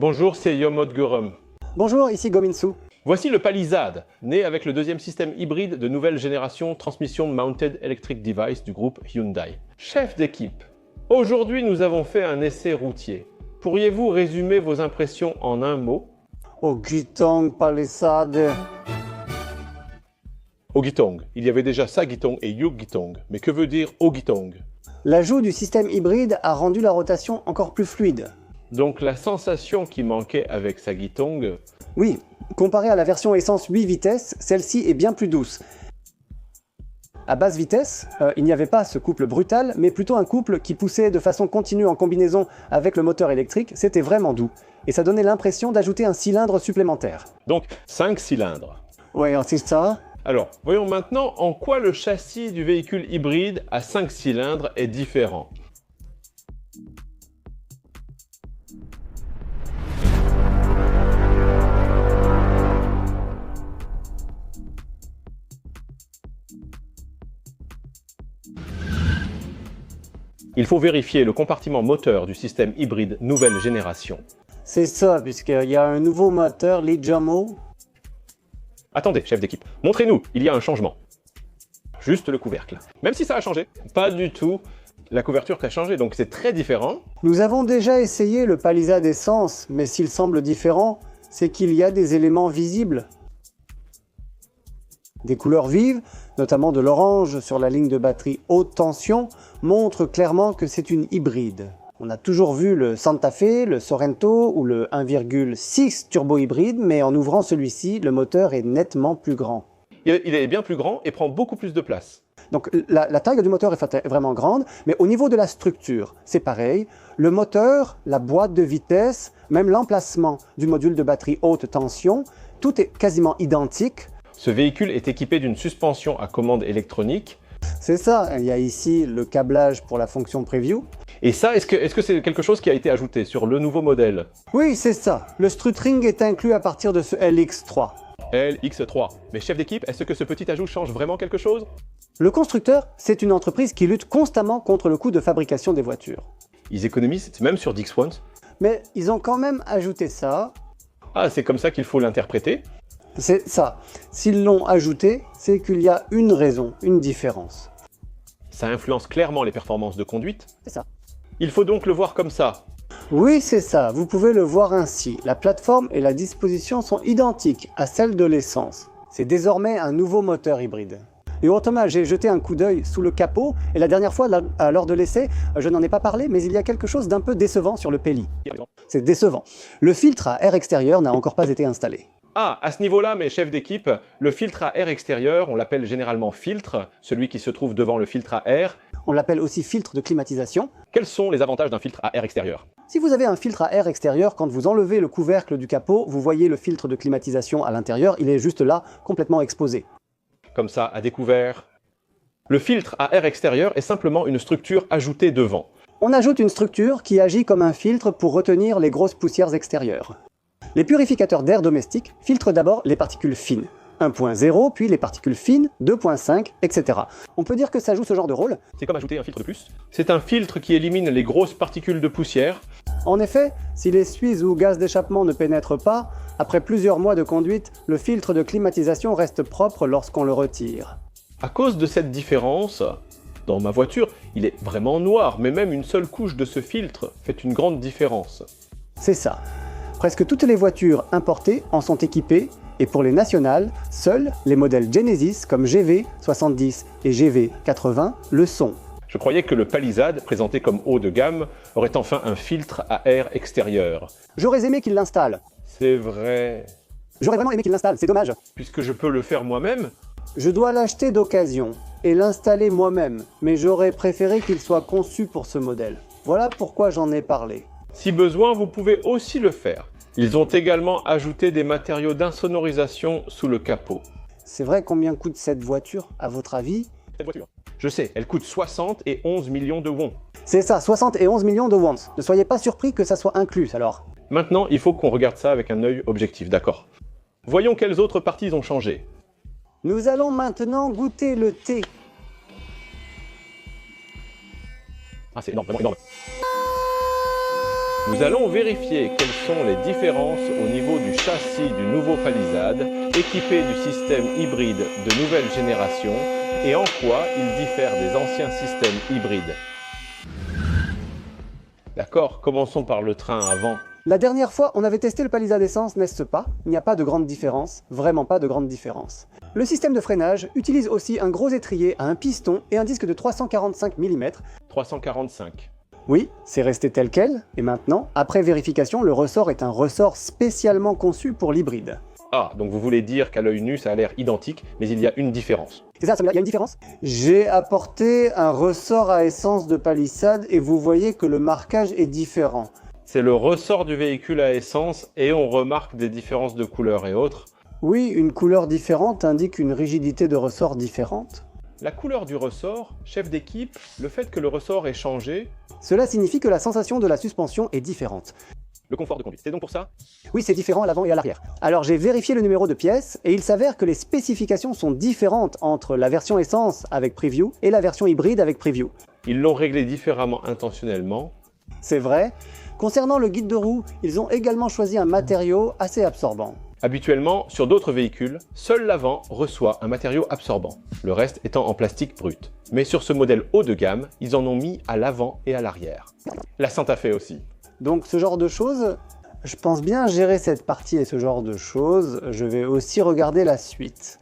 Bonjour, c'est Yomod Gurum. Bonjour, ici Gominsu. Voici le Palisade, né avec le deuxième système hybride de nouvelle génération Transmission Mounted Electric Device du groupe Hyundai. Chef d'équipe, aujourd'hui nous avons fait un essai routier. Pourriez-vous résumer vos impressions en un mot? Ogitong Palisade. Ogitong. Il y avait déjà Sagitong et Yugitong. Mais que veut dire Ogitong? L'ajout du système hybride a rendu la rotation encore plus fluide. Donc la sensation qui manquait avec Sagitong... Oui, comparé à la version essence 8 vitesses, celle-ci est bien plus douce. À basse vitesse, il n'y avait pas ce couple brutal, mais plutôt un couple qui poussait de façon continue en combinaison avec le moteur électrique. C'était vraiment doux. Et ça donnait l'impression d'ajouter un cylindre supplémentaire. Donc 5 cylindres. Oui, c'est ça. Alors, voyons maintenant en quoi le châssis du véhicule hybride à 5 cylindres est différent. Il faut vérifier le compartiment moteur du système hybride nouvelle génération. C'est ça, puisqu'il y a un nouveau moteur, l'Ijamo. Attendez, chef d'équipe, montrez-nous, il y a un changement. Juste le couvercle. Même si ça a changé, pas du tout la couverture qui a changé, donc c'est très différent. Nous avons déjà essayé le Palisade essence, mais s'il semble différent, c'est qu'il y a des éléments visibles. Des couleurs vives, notamment de l'orange sur la ligne de batterie haute tension, montrent clairement que c'est une hybride. On a toujours vu le Santa Fe, le Sorento ou le 1,6 turbo hybride, mais en ouvrant celui-ci, le moteur est nettement plus grand. Il est bien plus grand et prend beaucoup plus de place. Donc la taille du moteur est vraiment grande, mais au niveau de la structure, c'est pareil. Le moteur, la boîte de vitesse, même l'emplacement du module de batterie haute tension, tout est quasiment identique. Ce véhicule est équipé d'une suspension à commande électronique. C'est ça, il y a ici le câblage pour la fonction Preview. Et ça, est-ce que c'est quelque chose qui a été ajouté sur le nouveau modèle? Oui, c'est ça. Le strut-ring est inclus à partir de ce LX3. LX3. Mais chef d'équipe, est-ce que ce petit ajout change vraiment quelque chose? Le constructeur, c'est une entreprise qui lutte constamment contre le coût de fabrication des voitures. Ils économisent même sur Dixons. Mais ils ont quand même ajouté ça. Ah, c'est comme ça qu'il faut l'interpréter? C'est ça. S'ils l'ont ajouté, c'est qu'il y a une raison, une différence. Ça influence clairement les performances de conduite? C'est ça. Il faut donc le voir comme ça. Oui, c'est ça. Vous pouvez le voir ainsi. La plateforme et la disposition sont identiques à celles de l'essence. C'est désormais un nouveau moteur hybride. Et au Thomas, j'ai jeté un coup d'œil sous le capot, et la dernière fois, lors de l'essai, je n'en ai pas parlé, mais il y a quelque chose d'un peu décevant sur le Peli. C'est décevant. Le filtre à air extérieur n'a encore pas été installé. Ah, à ce niveau-là, mes chefs d'équipe, le filtre à air extérieur, on l'appelle généralement filtre, celui qui se trouve devant le filtre à air. On l'appelle aussi filtre de climatisation. Quels sont les avantages d'un filtre à air extérieur? Si vous avez un filtre à air extérieur, quand vous enlevez le couvercle du capot, vous voyez le filtre de climatisation à l'intérieur, il est juste là, complètement exposé. Comme ça, à découvert. Le filtre à air extérieur est simplement une structure ajoutée devant. On ajoute une structure qui agit comme un filtre pour retenir les grosses poussières extérieures. Les purificateurs d'air domestique filtrent d'abord les particules fines, 1.0, puis les particules fines, 2.5, etc. On peut dire que ça joue ce genre de rôle. C'est comme ajouter un filtre de plus. C'est un filtre qui élimine les grosses particules de poussière. En effet, si les suies ou gaz d'échappement ne pénètrent pas, après plusieurs mois de conduite, le filtre de climatisation reste propre lorsqu'on le retire. À cause de cette différence, dans ma voiture, il est vraiment noir, mais même une seule couche de ce filtre fait une grande différence. C'est ça. Presque toutes les voitures importées en sont équipées, et pour les nationales, seuls les modèles Genesis comme GV70 et GV80 le sont. Je croyais que le Palisade, présenté comme haut de gamme, aurait enfin un filtre à air extérieur. J'aurais aimé qu'il l'installe. C'est vrai. J'aurais vraiment aimé qu'il l'installe, c'est dommage. Puisque je peux le faire moi-même. Je dois l'acheter d'occasion et l'installer moi-même, mais j'aurais préféré qu'il soit conçu pour ce modèle. Voilà pourquoi j'en ai parlé. Si besoin, vous pouvez aussi le faire. Ils ont également ajouté des matériaux d'insonorisation sous le capot. C'est vrai, combien coûte cette voiture, à votre avis? Cette voiture, je sais, elle coûte 60 et 11 millions de wons. C'est ça, 60 et 11 millions de wons. Ne soyez pas surpris que ça soit inclus, alors. Maintenant, il faut qu'on regarde ça avec un œil objectif, d'accord? Voyons quelles autres parties ont changé. Nous allons maintenant goûter le thé. Ah, c'est énorme, vraiment énorme. Nous allons vérifier quelles sont les différences au niveau du châssis du nouveau Palisade, équipé du système hybride de nouvelle génération, et en quoi il diffère des anciens systèmes hybrides. D'accord, commençons par le train avant. La dernière fois, on avait testé le Palisade Essence, n'est-ce pas? Il n'y a pas de grande différence, vraiment pas de grande différence. Le système de freinage utilise aussi un gros étrier à un piston et un disque de 345 mm. 345. Oui, c'est resté tel quel, et maintenant, après vérification, le ressort est un ressort spécialement conçu pour l'hybride. Ah, donc vous voulez dire qu'à l'œil nu, ça a l'air identique, mais il y a une différence. C'est ça, il y a une différence? J'ai apporté un ressort à essence de Palisade et vous voyez que le marquage est différent. C'est le ressort du véhicule à essence et on remarque des différences de couleur et autres. Oui, une couleur différente indique une rigidité de ressort différente. La couleur du ressort, chef d'équipe, le fait que le ressort ait changé... Cela signifie que la sensation de la suspension est différente. Le confort de conduite, c'est donc pour ça? Oui, c'est différent à l'avant et à l'arrière. Alors j'ai vérifié le numéro de pièce et il s'avère que les spécifications sont différentes entre la version essence avec Preview et la version hybride avec Preview. Ils l'ont réglé différemment intentionnellement. C'est vrai. Concernant le guide de roue, ils ont également choisi un matériau assez absorbant. Habituellement, sur d'autres véhicules, seul l'avant reçoit un matériau absorbant, le reste étant en plastique brut. Mais sur ce modèle haut de gamme, ils en ont mis à l'avant et à l'arrière. La Santa Fe aussi. Donc ce genre de choses, je pense bien gérer cette partie et ce genre de choses. Je vais aussi regarder la suite.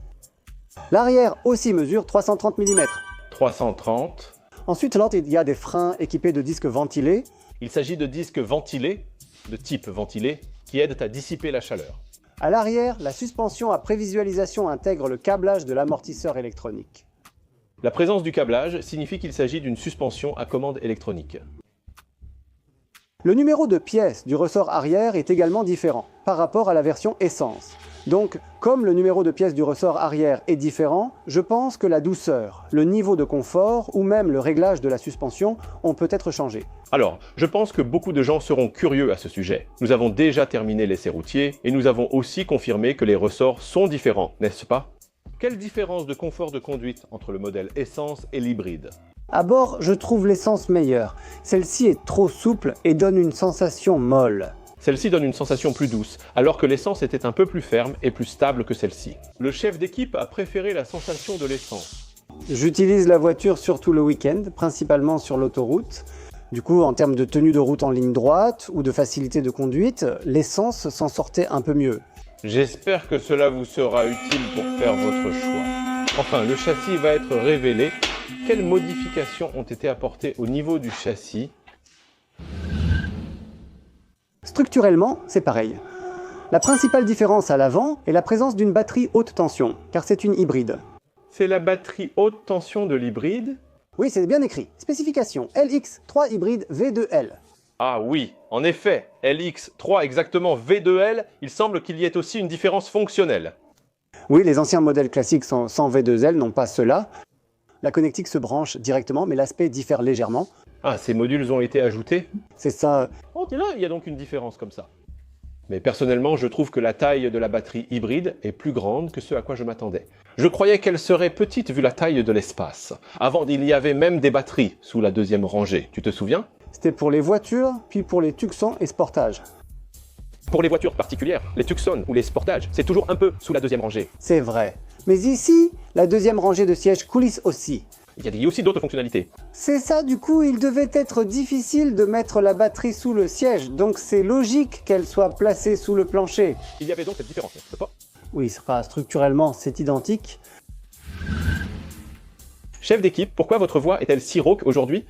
L'arrière aussi mesure 330 mm. 330. Ensuite, là, il y a des freins équipés de disques ventilés. Il s'agit de disques ventilés, de type ventilé, qui aident à dissiper la chaleur. À l'arrière, la suspension à prévisualisation intègre le câblage de l'amortisseur électronique. La présence du câblage signifie qu'il s'agit d'une suspension à commande électronique. Le numéro de pièce du ressort arrière est également différent par rapport à la version essence. Donc, comme le numéro de pièce du ressort arrière est différent, je pense que la douceur, le niveau de confort ou même le réglage de la suspension ont peut-être changé. Alors, je pense que beaucoup de gens seront curieux à ce sujet. Nous avons déjà terminé l'essai routier et nous avons aussi confirmé que les ressorts sont différents, n'est-ce pas? Quelle différence de confort de conduite entre le modèle essence et l'hybride? À bord, je trouve l'essence meilleure. Celle-ci est trop souple et donne une sensation molle. Celle-ci donne une sensation plus douce, alors que l'essence était un peu plus ferme et plus stable que celle-ci. Le chef d'équipe a préféré la sensation de l'essence. J'utilise la voiture surtout le week-end, principalement sur l'autoroute. Du coup, en termes de tenue de route en ligne droite ou de facilité de conduite, l'essence s'en sortait un peu mieux. J'espère que cela vous sera utile pour faire votre choix. Enfin, le châssis va être révélé. Quelles modifications ont été apportées au niveau du châssis? Structurellement, c'est pareil. La principale différence à l'avant est la présence d'une batterie haute tension, car c'est une hybride. C'est la batterie haute tension de l'hybride? Oui, c'est bien écrit. Spécification LX3 hybride V2L. Ah oui, en effet, LX3 exactement V2L, il semble qu'il y ait aussi une différence fonctionnelle. Oui, les anciens modèles classiques sans V2L n'ont pas cela. La connectique se branche directement, mais l'aspect diffère légèrement. Ah, ces modules ont été ajoutés? C'est ça. Oh, là, il y a donc une différence comme ça. Mais personnellement, je trouve que la taille de la batterie hybride est plus grande que ce à quoi je m'attendais. Je croyais qu'elle serait petite vu la taille de l'espace. Avant, il y avait même des batteries sous la deuxième rangée, tu te souviens? C'était pour les voitures, puis pour les Tucson et Sportage. Pour les voitures particulières, les Tucson ou les Sportage, c'est toujours un peu sous la deuxième rangée. C'est vrai. Mais ici, la deuxième rangée de sièges coulisse aussi. Il y a aussi d'autres fonctionnalités. C'est ça, du coup, il devait être difficile de mettre la batterie sous le siège, donc c'est logique qu'elle soit placée sous le plancher. Il y avait donc cette différence, n'est-ce pas? Oui, structurellement, c'est identique. Chef d'équipe, pourquoi votre voix est-elle si rauque aujourd'hui?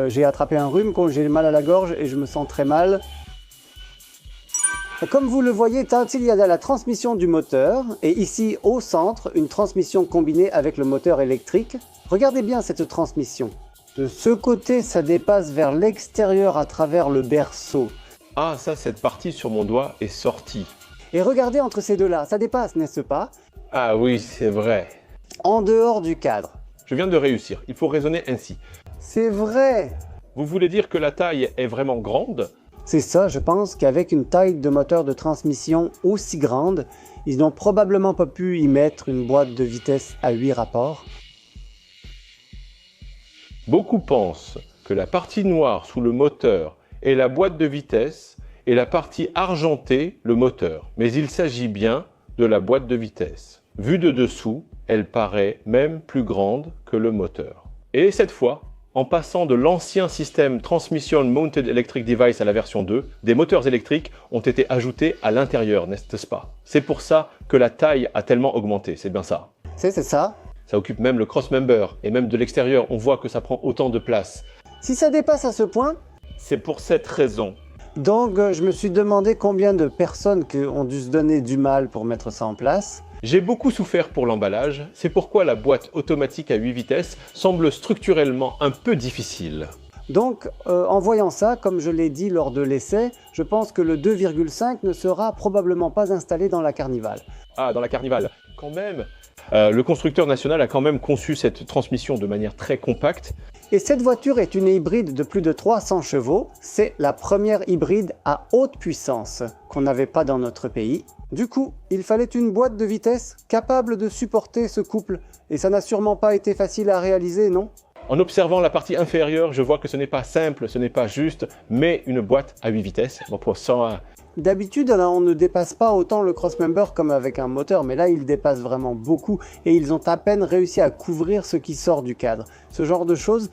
J'ai attrapé un rhume, j'ai mal à la gorge et je me sens très mal. Comme vous le voyez, il y a la transmission du moteur, et ici, au centre, une transmission combinée avec le moteur électrique. Regardez bien cette transmission. De ce côté, ça dépasse vers l'extérieur à travers le berceau. Ah, ça, cette partie sur mon doigt est sortie. Et regardez entre ces deux-là, ça dépasse, n'est-ce pas? Ah oui, c'est vrai. En dehors du cadre. Je viens de réussir, il faut raisonner ainsi. C'est vrai! Vous voulez dire que la taille est vraiment grande? C'est ça, je pense qu'avec une taille de moteur de transmission aussi grande, ils n'ont probablement pas pu y mettre une boîte de vitesse à 8 rapports. Beaucoup pensent que la partie noire sous le moteur est la boîte de vitesse et la partie argentée, le moteur. Mais il s'agit bien de la boîte de vitesse. Vue de dessous, elle paraît même plus grande que le moteur. Et cette fois, en passant de l'ancien système Transmission Mounted Electric Device à la version 2, des moteurs électriques ont été ajoutés à l'intérieur, n'est-ce pas? C'est pour ça que la taille a tellement augmenté, c'est bien ça? C'est ça. Ça occupe même le crossmember, et même de l'extérieur, on voit que ça prend autant de place. Si ça dépasse à ce point, c'est pour cette raison. Donc je me suis demandé combien de personnes ont dû se donner du mal pour mettre ça en place. J'ai beaucoup souffert pour l'emballage, c'est pourquoi la boîte automatique à 8 vitesses semble structurellement un peu difficile. Donc en voyant ça, comme je l'ai dit lors de l'essai, je pense que le 2,5 ne sera probablement pas installé dans la Carnival. Ah, dans la Carnival, quand même. Le constructeur national a quand même conçu cette transmission de manière très compacte. Et cette voiture est une hybride de plus de 300 chevaux. C'est la première hybride à haute puissance qu'on n'avait pas dans notre pays. Du coup, il fallait une boîte de vitesse capable de supporter ce couple. Et ça n'a sûrement pas été facile à réaliser, non? En observant la partie inférieure, je vois que ce n'est pas simple, ce n'est pas juste, mais une boîte à 8 vitesses. Bon, pour ça... D'habitude, on ne dépasse pas autant le crossmember comme avec un moteur, mais là, il dépasse vraiment beaucoup et ils ont à peine réussi à couvrir ce qui sort du cadre. Ce genre de choses,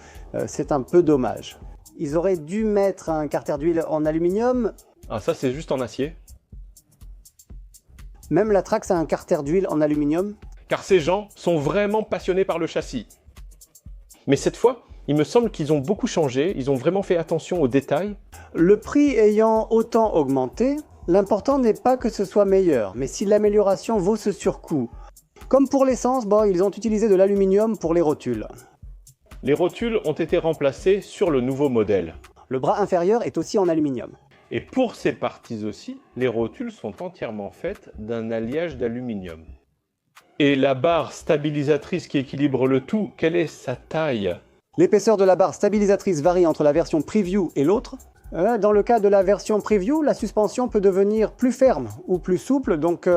c'est un peu dommage. Ils auraient dû mettre un carter d'huile en aluminium. Ah, ça, c'est juste en acier. Même la Trax a un carter d'huile en aluminium. Car ces gens sont vraiment passionnés par le châssis. Mais cette fois, il me semble qu'ils ont beaucoup changé, ils ont vraiment fait attention aux détails. Le prix ayant autant augmenté, l'important n'est pas que ce soit meilleur, mais si l'amélioration vaut ce surcoût. Comme pour l'essence, ils ont utilisé de l'aluminium pour les rotules. Les rotules ont été remplacées sur le nouveau modèle. Le bras inférieur est aussi en aluminium. Et pour ces parties aussi, les rotules sont entièrement faites d'un alliage d'aluminium. Et la barre stabilisatrice qui équilibre le tout, quelle est sa taille? L'épaisseur de la barre stabilisatrice varie entre la version Preview et l'autre. Dans le cas de la version Preview, la suspension peut devenir plus ferme ou plus souple, donc...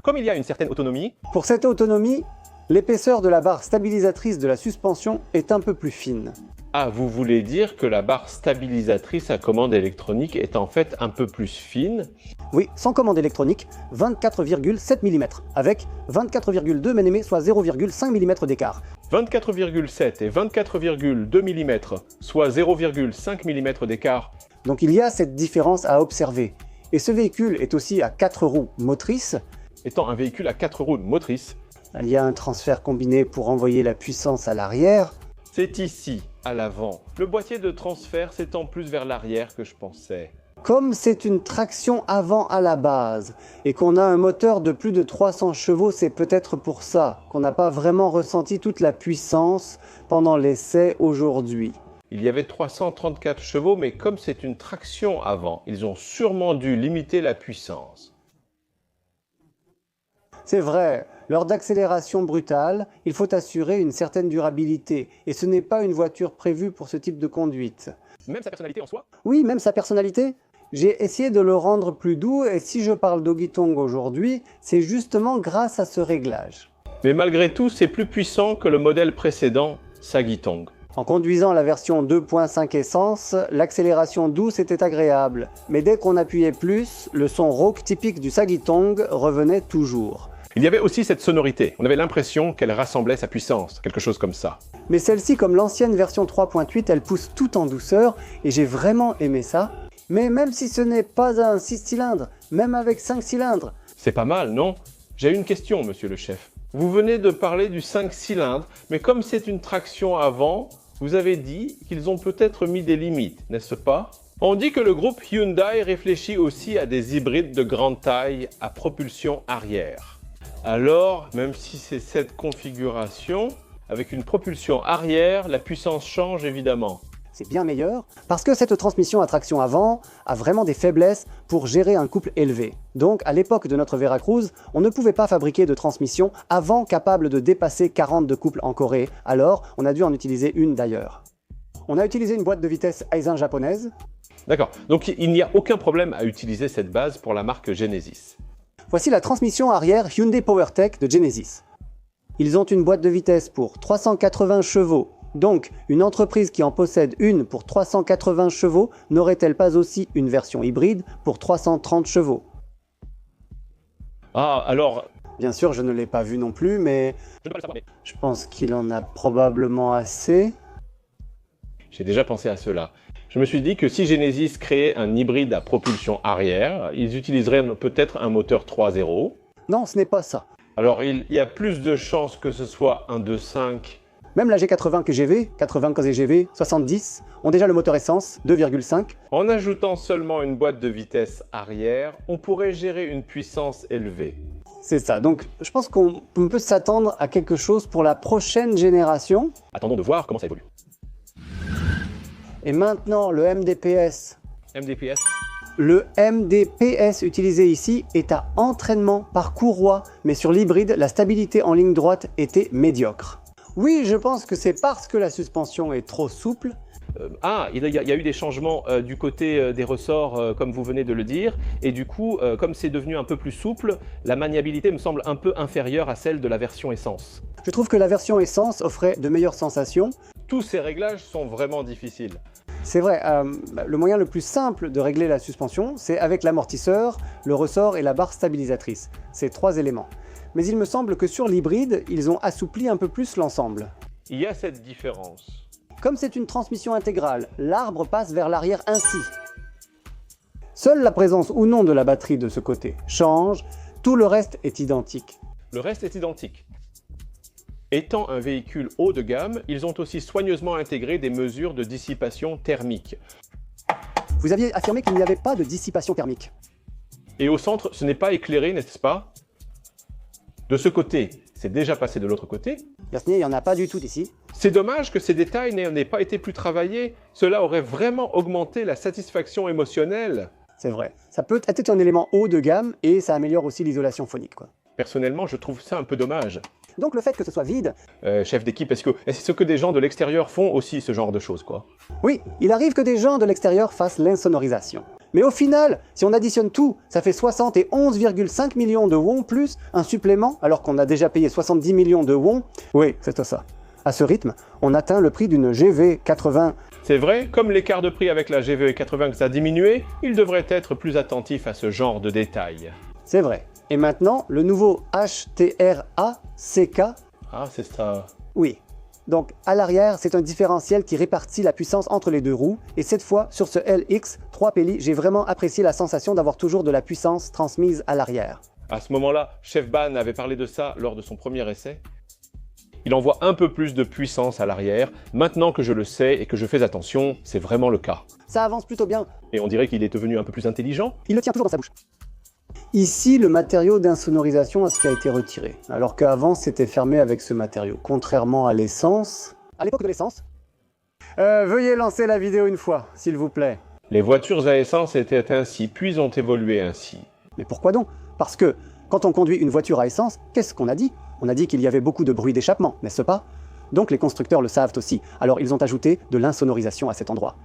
Comme il y a une certaine autonomie... Pour cette autonomie, l'épaisseur de la barre stabilisatrice de la suspension est un peu plus fine. Ah, vous voulez dire que la barre stabilisatrice à commande électronique est en fait un peu plus fine? Oui, sans commande électronique, 24,7 mm, avec 24,2 mm, soit 0,5 mm d'écart. 24,7 et 24,2 mm, soit 0,5 mm d'écart. Donc il y a cette différence à observer. Et ce véhicule est aussi à 4 roues motrices. Étant un véhicule à 4 roues motrices, il y a un transfert combiné pour envoyer la puissance à l'arrière. C'est ici, à l'avant. Le boîtier de transfert s'étend plus vers l'arrière que je pensais. Comme c'est une traction avant à la base, et qu'on a un moteur de plus de 300 chevaux, c'est peut-être pour ça qu'on n'a pas vraiment ressenti toute la puissance pendant l'essai aujourd'hui. Il y avait 334 chevaux, mais comme c'est une traction avant, ils ont sûrement dû limiter la puissance. C'est vrai, lors d'accélération brutale, il faut assurer une certaine durabilité, et ce n'est pas une voiture prévue pour ce type de conduite. Même sa personnalité en soi? Oui, même sa personnalité. J'ai essayé de le rendre plus doux, et si je parle d'Ogitong aujourd'hui, c'est justement grâce à ce réglage. Mais malgré tout, c'est plus puissant que le modèle précédent, Sagitong. En conduisant la version 2.5 essence, l'accélération douce était agréable, mais dès qu'on appuyait plus, le son rauque typique du Sagitong revenait toujours. Il y avait aussi cette sonorité, on avait l'impression qu'elle rassemblait sa puissance, quelque chose comme ça. Mais celle-ci, comme l'ancienne version 3.8, elle pousse tout en douceur, et j'ai vraiment aimé ça. Mais même si ce n'est pas un 6 cylindres, même avec 5 cylindres... C'est pas mal, non? J'ai une question, monsieur le chef. Vous venez de parler du 5 cylindres, mais comme c'est une traction avant, vous avez dit qu'ils ont peut-être mis des limites, n'est-ce pas? On dit que le groupe Hyundai réfléchit aussi à des hybrides de grande taille à propulsion arrière. Alors, même si c'est cette configuration, avec une propulsion arrière, la puissance change évidemment. C'est bien meilleur, parce que cette transmission à traction avant a vraiment des faiblesses pour gérer un couple élevé. Donc, à l'époque de notre Veracruz, on ne pouvait pas fabriquer de transmission avant capable de dépasser 40 de couple en Corée, alors on a dû en utiliser une d'ailleurs. On a utilisé une boîte de vitesse Aisin japonaise. D'accord, donc il n'y a aucun problème à utiliser cette base pour la marque Genesis. Voici la transmission arrière Hyundai PowerTech de Genesis. Ils ont une boîte de vitesse pour 380 chevaux, Donc, une entreprise qui en possède une pour 380 chevaux n'aurait-elle pas aussi une version hybride pour 330 chevaux? Ah, alors... Bien sûr, je ne l'ai pas vu non plus, mais Je ne peux pas le savoir, mais je pense qu'il en a probablement assez. j'ai déjà pensé à cela. Je me suis dit que si Genesis créait un hybride à propulsion arrière, ils utiliseraient peut-être un moteur 3.0. Non, ce n'est pas ça. Alors, il y a plus de chances que ce soit un 2.5. Même la G80 KGV, 80 KGV, 70 ont déjà le moteur essence 2,5. En ajoutant seulement une boîte de vitesse arrière, on pourrait gérer une puissance élevée. C'est ça, donc je pense qu'on peut s'attendre à quelque chose pour la prochaine génération. Attendons de voir comment ça évolue. Et maintenant, le MDPS. MDPS. Le MDPS utilisé ici est à entraînement par courroie, mais sur l'hybride, la stabilité en ligne droite était médiocre. Oui, je pense que c'est parce que la suspension est trop souple. Il y a eu des changements du côté des ressorts, comme vous venez de le dire, et du coup, comme c'est devenu un peu plus souple, la maniabilité me semble un peu inférieure à celle de la version essence. Je trouve que la version essence offrait de meilleures sensations. Tous ces réglages sont vraiment difficiles. C'est vrai, le moyen le plus simple de régler la suspension, c'est avec l'amortisseur, le ressort et la barre stabilisatrice. Ces trois éléments. Mais il me semble que sur l'hybride, ils ont assoupli un peu plus l'ensemble. Il y a cette différence. Comme c'est une transmission intégrale, l'arbre passe vers l'arrière ainsi. Seule la présence ou non de la batterie de ce côté change, tout le reste est identique. Le reste est identique. Étant un véhicule haut de gamme, ils ont aussi soigneusement intégré des mesures de dissipation thermique. Vous aviez affirmé qu'il n'y avait pas de dissipation thermique. Et au centre, ce n'est pas éclairé, n'est-ce pas? De ce côté, c'est déjà passé de l'autre côté. Gasnier, il n'y en a pas du tout ici. C'est dommage que ces détails n'aient pas été plus travaillés. Cela aurait vraiment augmenté la satisfaction émotionnelle. C'est vrai. Ça peut être un élément haut de gamme et ça améliore aussi l'isolation phonique, quoi. Personnellement, je trouve ça un peu dommage. Donc le fait que ce soit vide... Chef d'équipe, est-ce que c'est ce que des gens de l'extérieur font aussi, ce genre de choses, quoi? Oui, il arrive que des gens de l'extérieur fassent l'insonorisation. Mais au final, si on additionne tout, ça fait 71,5 millions de won plus un supplément, alors qu'on a déjà payé 70 millions de won. Oui, c'est ça. À ce rythme, on atteint le prix d'une GV80. C'est vrai, comme l'écart de prix avec la GV80 a diminué, il devrait être plus attentif à ce genre de détails. C'est vrai. Et maintenant, le nouveau HTRA-CK. Ah, c'est ça. Oui. Donc, à l'arrière, c'est un différentiel qui répartit la puissance entre les deux roues. Et cette fois, sur ce LX 3 Peli, j'ai vraiment apprécié la sensation d'avoir toujours de la puissance transmise à l'arrière. À ce moment-là, Chef Ban avait parlé de ça lors de son premier essai. Il envoie un peu plus de puissance à l'arrière. Maintenant que je le sais et que je fais attention, c'est vraiment le cas. Ça avance plutôt bien. Et on dirait qu'il est devenu un peu plus intelligent. Il le tient toujours dans sa bouche. Ici, le matériau d'insonorisation a ce qui a été retiré, alors qu'avant c'était fermé avec ce matériau, contrairement à l'essence. À l'époque de l'essence. Veuillez lancer la vidéo une fois, s'il vous plaît. Les voitures à essence étaient ainsi, puis ont évolué ainsi. Mais pourquoi donc? Parce que quand on conduit une voiture à essence, qu'est-ce qu'on a dit? On a dit qu'il y avait beaucoup de bruit d'échappement, n'est-ce pas? Donc les constructeurs le savent aussi, alors ils ont ajouté de l'insonorisation à cet endroit.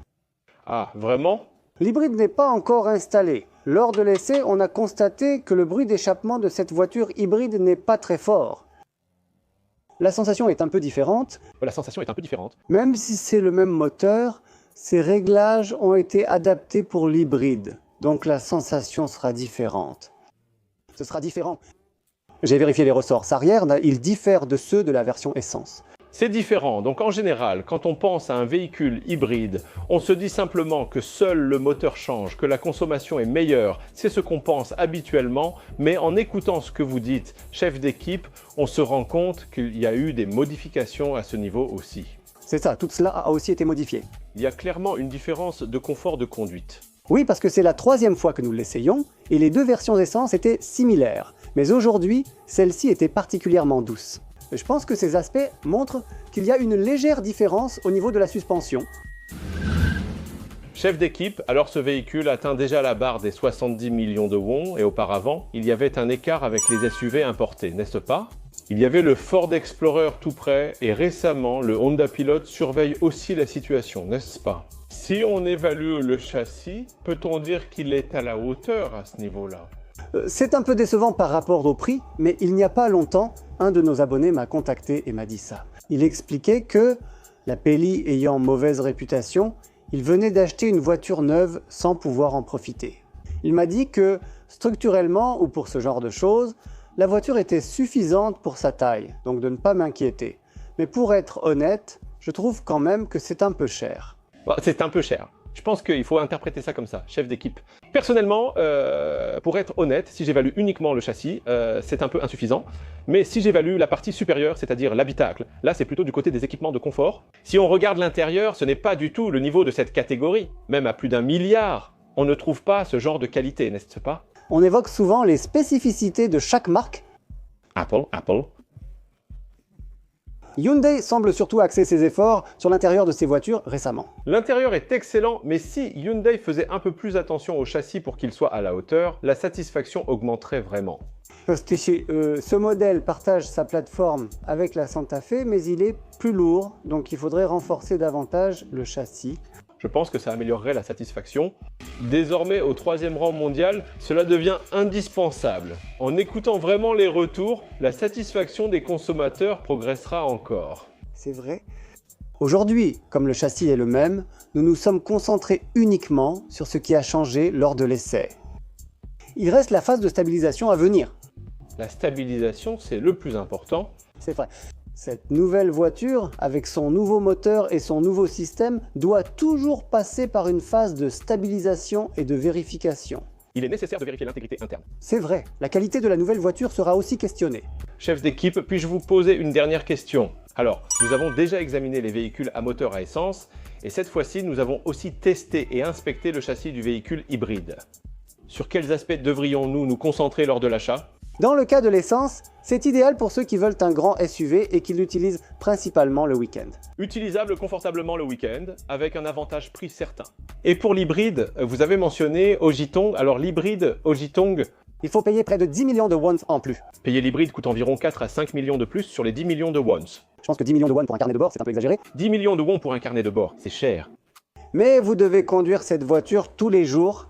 Ah, vraiment? L'hybride n'est pas encore installé. Lors de l'essai, on a constaté que le bruit d'échappement de cette voiture hybride n'est pas très fort. La sensation est un peu différente. La sensation est un peu différente. Même si c'est le même moteur, ces réglages ont été adaptés pour l'hybride. Donc la sensation sera différente. Ce sera différent. J'ai vérifié les ressorts arrière, ils diffèrent de ceux de la version essence. C'est différent, donc en général, quand on pense à un véhicule hybride, on se dit simplement que seul le moteur change, que la consommation est meilleure, c'est ce qu'on pense habituellement, mais en écoutant ce que vous dites, chef d'équipe, on se rend compte qu'il y a eu des modifications à ce niveau aussi. C'est ça, tout cela a aussi été modifié. Il y a clairement une différence de confort de conduite. Oui, parce que c'est la troisième fois que nous l'essayons, et les deux versions essence étaient similaires, mais aujourd'hui, celle-ci était particulièrement douce. Je pense que ces aspects montrent qu'il y a une légère différence au niveau de la suspension. Chef d'équipe, alors ce véhicule atteint déjà la barre des 70 millions de won et auparavant, il y avait un écart avec les SUV importés, n'est-ce pas? Il y avait le Ford Explorer tout près et récemment, le Honda Pilot surveille aussi la situation, n'est-ce pas? Si on évalue le châssis, peut-on dire qu'il est à la hauteur à ce niveau-là? C'est un peu décevant par rapport au prix, mais il n'y a pas longtemps, un de nos abonnés m'a contacté et m'a dit ça. Il expliquait que La Peli ayant mauvaise réputation, il venait d'acheter une voiture neuve sans pouvoir en profiter. Il m'a dit que, structurellement ou pour ce genre de choses, la voiture était suffisante pour sa taille, donc de ne pas m'inquiéter. Mais pour être honnête, je trouve quand même que c'est un peu cher. C'est un peu cher. Je pense qu'il faut interpréter ça comme ça, chef d'équipe. Personnellement, pour être honnête, si j'évalue uniquement le châssis, c'est un peu insuffisant. Mais si j'évalue la partie supérieure, c'est-à-dire l'habitacle, là c'est plutôt du côté des équipements de confort. Si on regarde l'intérieur, ce n'est pas du tout le niveau de cette catégorie. Même à plus d'1 milliard, on ne trouve pas ce genre de qualité, n'est-ce pas? On évoque souvent les spécificités de chaque marque. Apple. Hyundai semble surtout axer ses efforts sur l'intérieur de ses voitures récemment. L'intérieur est excellent, mais si Hyundai faisait un peu plus attention au châssis pour qu'il soit à la hauteur, la satisfaction augmenterait vraiment. Ce modèle partage sa plateforme avec la Santa Fe, mais il est plus lourd, donc il faudrait renforcer davantage le châssis. Je pense que ça améliorerait la satisfaction. Désormais, au 3e rang mondial, cela devient indispensable. En écoutant vraiment les retours, la satisfaction des consommateurs progressera encore. C'est vrai. Aujourd'hui, comme le châssis est le même, nous nous sommes concentrés uniquement sur ce qui a changé lors de l'essai. Il reste la phase de stabilisation à venir. La stabilisation, c'est le plus important. C'est vrai. Cette nouvelle voiture, avec son nouveau moteur et son nouveau système, doit toujours passer par une phase de stabilisation et de vérification. Il est nécessaire de vérifier l'intégrité interne. C'est vrai, la qualité de la nouvelle voiture sera aussi questionnée. Chef d'équipe, puis-je vous poser une dernière question? Alors, nous avons déjà examiné les véhicules à moteur à essence, et cette fois-ci, nous avons aussi testé et inspecté le châssis du véhicule hybride. Sur quels aspects devrions-nous nous concentrer lors de l'achat? Dans le cas de l'essence, c'est idéal pour ceux qui veulent un grand SUV et qui l'utilisent principalement le week-end. Utilisable confortablement le week-end, avec un avantage prix certain. Et pour l'hybride, vous avez mentionné Ojitong. Alors l'hybride Ojitong, il faut payer près de 10 millions de wons en plus. Payer l'hybride coûte environ 4 à 5 millions de plus sur les 10 millions de wons. Je pense que 10 millions de wons pour un carnet de bord, c'est un peu exagéré. 10 millions de wons pour un carnet de bord, c'est cher. Mais vous devez conduire cette voiture tous les jours.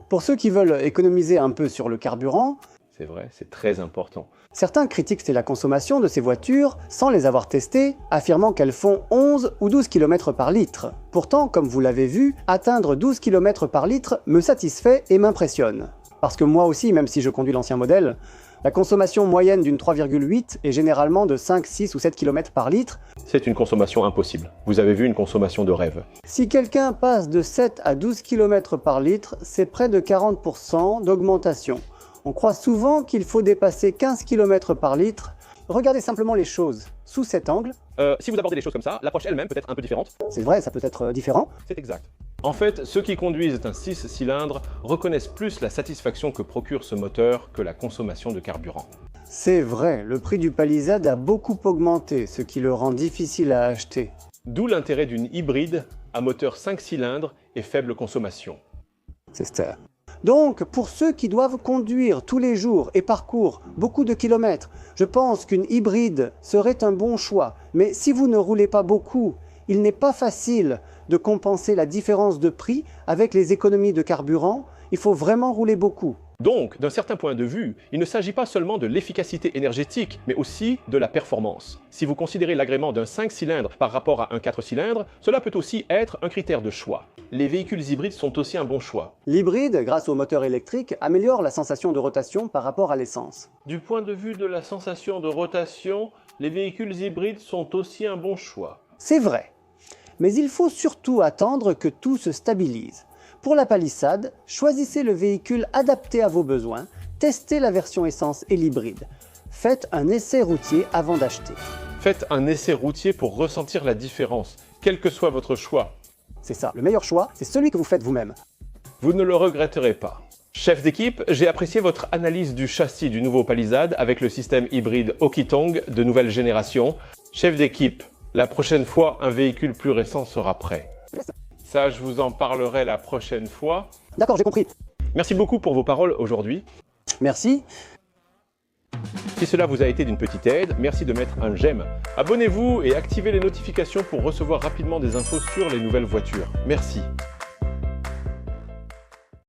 Pour ceux qui veulent économiser un peu sur le carburant, c'est vrai, c'est très important. Certains critiquent la consommation de ces voitures sans les avoir testées, affirmant qu'elles font 11 ou 12 km par litre. Pourtant, comme vous l'avez vu, atteindre 12 km par litre me satisfait et m'impressionne. Parce que moi aussi, même si je conduis l'ancien modèle, la consommation moyenne d'une 3,8 est généralement de 5, 6 ou 7 km par litre. C'est une consommation impossible. Vous avez vu une consommation de rêve. Si quelqu'un passe de 7 à 12 km par litre, c'est près de 40% d'augmentation. On croit souvent qu'il faut dépasser 15 km par litre. Regardez simplement les choses sous cet angle. Si vous abordez les choses comme ça, l'approche elle-même peut être un peu différente. C'est vrai, ça peut être différent. C'est exact. En fait, ceux qui conduisent un 6 cylindres reconnaissent plus la satisfaction que procure ce moteur que la consommation de carburant. C'est vrai, le prix du Palisade a beaucoup augmenté, ce qui le rend difficile à acheter. D'où l'intérêt d'une hybride à moteur 5 cylindres et faible consommation. C'est ça. Donc, pour ceux qui doivent conduire tous les jours et parcourent beaucoup de kilomètres, je pense qu'une hybride serait un bon choix. Mais si vous ne roulez pas beaucoup, il n'est pas facile de compenser la différence de prix avec les économies de carburant. Il faut vraiment rouler beaucoup. Donc, d'un certain point de vue, il ne s'agit pas seulement de l'efficacité énergétique, mais aussi de la performance. Si vous considérez l'agrément d'un 5 cylindres par rapport à un 4 cylindres, cela peut aussi être un critère de choix. Les véhicules hybrides sont aussi un bon choix. L'hybride, grâce au moteur électrique, améliore la sensation de rotation par rapport à l'essence. Du point de vue de la sensation de rotation, les véhicules hybrides sont aussi un bon choix. C'est vrai. Mais il faut surtout attendre que tout se stabilise. Pour la Palisade, choisissez le véhicule adapté à vos besoins, testez la version essence et l'hybride. Faites un essai routier avant d'acheter. Faites un essai routier pour ressentir la différence, quel que soit votre choix. C'est ça, le meilleur choix, c'est celui que vous faites vous-même. Vous ne le regretterez pas. Chef d'équipe, j'ai apprécié votre analyse du châssis du nouveau Palisade avec le système hybride Ojitong de nouvelle génération. Chef d'équipe, la prochaine fois, un véhicule plus récent sera prêt. Ça, je vous en parlerai la prochaine fois. D'accord, j'ai compris. Merci beaucoup pour vos paroles aujourd'hui. Merci. Si cela vous a été d'une petite aide, merci de mettre un j'aime. Abonnez-vous et activez les notifications pour recevoir rapidement des infos sur les nouvelles voitures. Merci.